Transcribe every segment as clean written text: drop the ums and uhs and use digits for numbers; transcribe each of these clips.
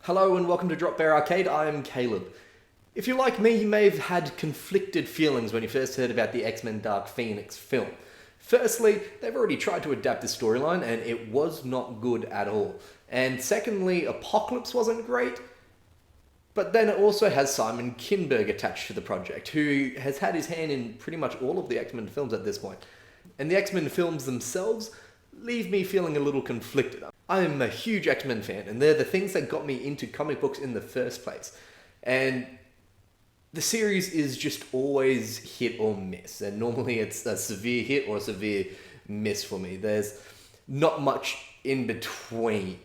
Hello and welcome to Drop Bear Arcade, I'm Caleb. If you're like me, you may have had conflicted feelings when you first heard about the X-Men Dark Phoenix film. Firstly, they've already tried to adapt the storyline and it was not good at all. And secondly, Apocalypse wasn't great, but then it also has Simon Kinberg attached to the project, who has had his hand in pretty much all of the X-Men films at this point. And the X-Men films themselves leave me feeling a little conflicted. I'm a huge X-Men fan, and they're the things that got me into comic books in the first place. And the series is just always hit or miss, and normally it's a severe hit or a severe miss for me. There's not much in between.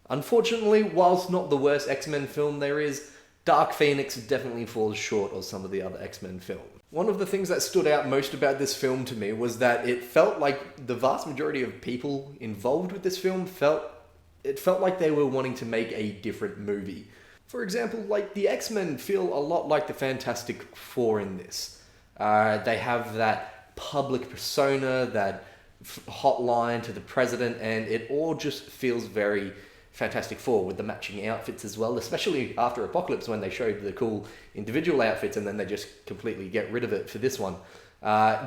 Unfortunately, whilst not the worst X-Men film there is, Dark Phoenix definitely falls short of some of the other X-Men films. One of the things that stood out most about this film to me was that it felt like the vast majority of people involved with this film felt like they were wanting to make a different movie. For example, like the X-Men feel a lot like the Fantastic Four in this. They have that public persona, that hotline to the president, and it all just feels very Fantastic Four with the matching outfits as well, especially after Apocalypse when they showed the cool individual outfits and then they just completely get rid of it for this one.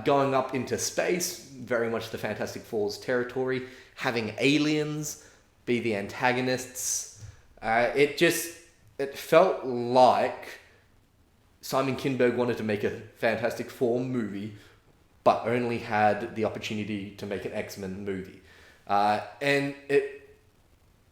Going up into space, very much the Fantastic Four's territory. Having aliens be the antagonists. It felt like Simon Kinberg wanted to make a Fantastic Four movie, but only had the opportunity to make an X-Men movie. And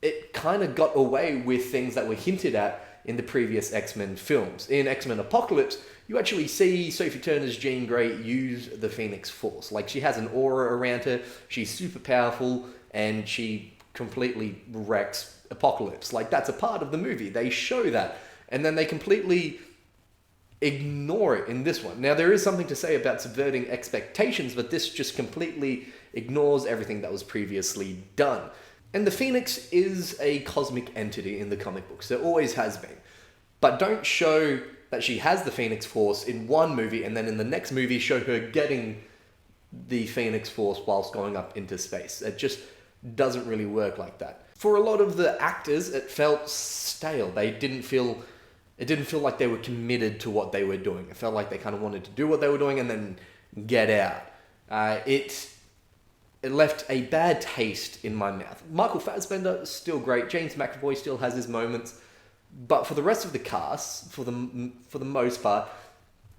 it kind of got away with things that were hinted at in the previous X-Men films. In X-Men Apocalypse, you actually see Sophie Turner's Jean Grey use the Phoenix Force. Like, she has an aura around her, she's super powerful, and she completely wrecks Apocalypse. Like, that's a part of the movie. They show that. And then they completely ignore it in this one. Now, there is something to say about subverting expectations, but this just completely ignores everything that was previously done. And the Phoenix is a cosmic entity in the comic books. There always has been. But don't show that she has the Phoenix Force in one movie and then in the next movie show her getting the Phoenix Force whilst going up into space. It just doesn't really work like that. For a lot of the actors, it felt stale. It didn't feel like they were committed to what they were doing. It felt like they kind of wanted to do what they were doing and then get out. It left a bad taste in my mouth. Michael Fassbender is still great. James McAvoy still has his moments. But for the rest of the cast, for the most part,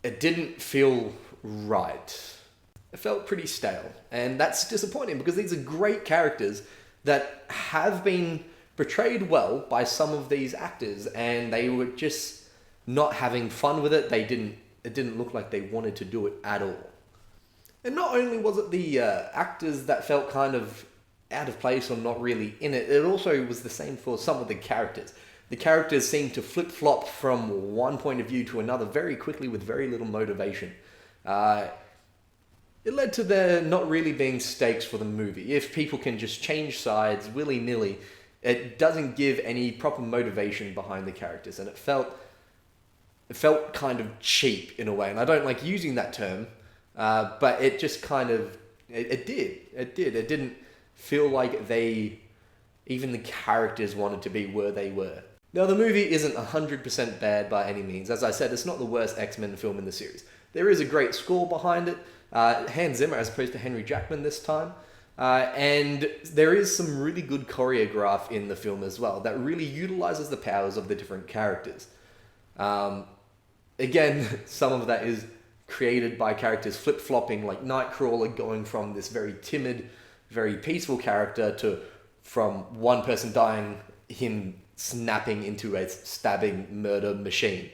it didn't feel right. It felt pretty stale. And that's disappointing because these are great characters that have been portrayed well by some of these actors, and they were just not having fun with it. It didn't look like they wanted to do it at all. And not only was it the actors that felt kind of out of place or not really in it, it also was the same for some of the characters. The characters seemed to flip-flop from one point of view to another very quickly with very little motivation. It led to there not really being stakes for the movie. If people can just change sides willy-nilly, it doesn't give any proper motivation behind the characters, and it felt kind of cheap in a way. And I don't like using that term, but it just kind of, it did. It didn't feel like even the characters wanted to be where they were. Now, the movie isn't 100% bad by any means. As I said, it's not the worst X-Men film in the series. There is a great score behind it. Hans Zimmer as opposed to Henry Jackman this time. And there is some really good choreograph in the film as well that really utilizes the powers of the different characters. Again, some of that is created by characters flip-flopping, like Nightcrawler going from this very timid, very peaceful character from one person dying, him snapping into a stabbing murder machine.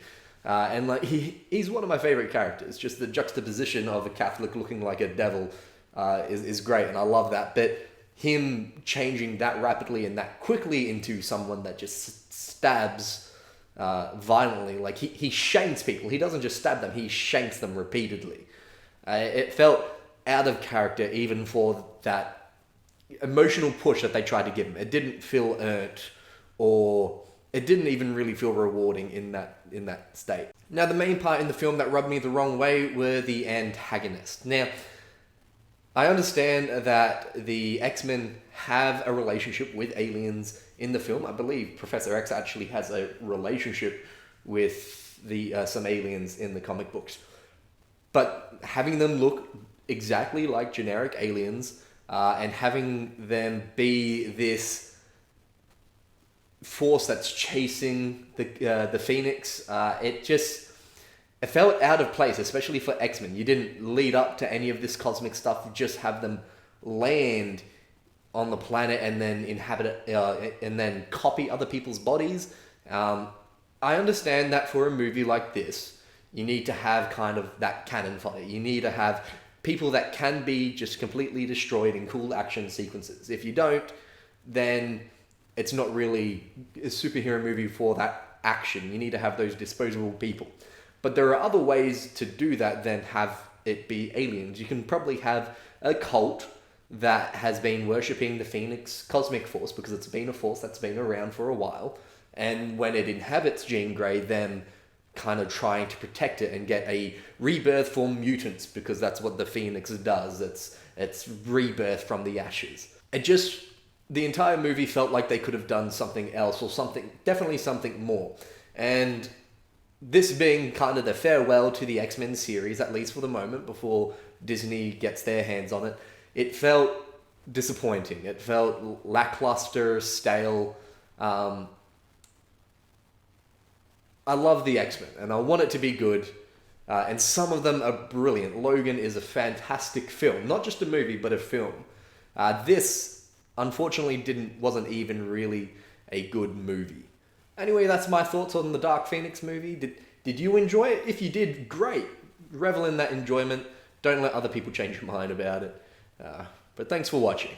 And like he's one of my favorite characters. Just the juxtaposition of a Catholic looking like a devil is great, and I love that. But him changing that rapidly and that quickly into someone that just stabs violently, like he shanks people. He doesn't just stab them; he shanks them repeatedly. It felt out of character even for that emotional push that they tried to give him. It didn't feel earned, or it didn't even really feel rewarding in that state. Now, the main part in the film that rubbed me the wrong way were the antagonists. Now, I understand that the X-Men have a relationship with aliens in the film. I believe Professor X actually has a relationship with the some aliens in the comic books. But having them look exactly like generic aliens and having them be this force that's chasing the Phoenix, it felt out of place, especially for X-Men. You didn't lead up to any of this cosmic stuff. You just have them land on the planet and then inhabit it, and then copy other people's bodies. I understand that for a movie like this, you need to have kind of that cannon fodder. You need to have people that can be just completely destroyed in cool action sequences. If you don't, then it's not really a superhero movie for that action. You need to have those disposable people. But there are other ways to do that than have it be aliens. You can probably have a cult that has been worshipping the Phoenix cosmic force because it's been a force that's been around for a while. And when it inhabits Jean Grey, then kind of trying to protect it and get a rebirth for mutants because that's what the Phoenix does. It's rebirth from the ashes. The entire movie felt like they could have done something else or definitely something more. And this being kind of the farewell to the X-Men series, at least for the moment, before Disney gets their hands on it, it felt disappointing. It felt lackluster, stale. I love the X-Men, and I want it to be good, and some of them are brilliant. Logan is a fantastic film, not just a movie, but a film. This, unfortunately, wasn't even really a good movie. Anyway, that's my thoughts on the Dark Phoenix movie. Did you enjoy it? If you did, great. Revel in that enjoyment. Don't let other people change your mind about it. But thanks for watching.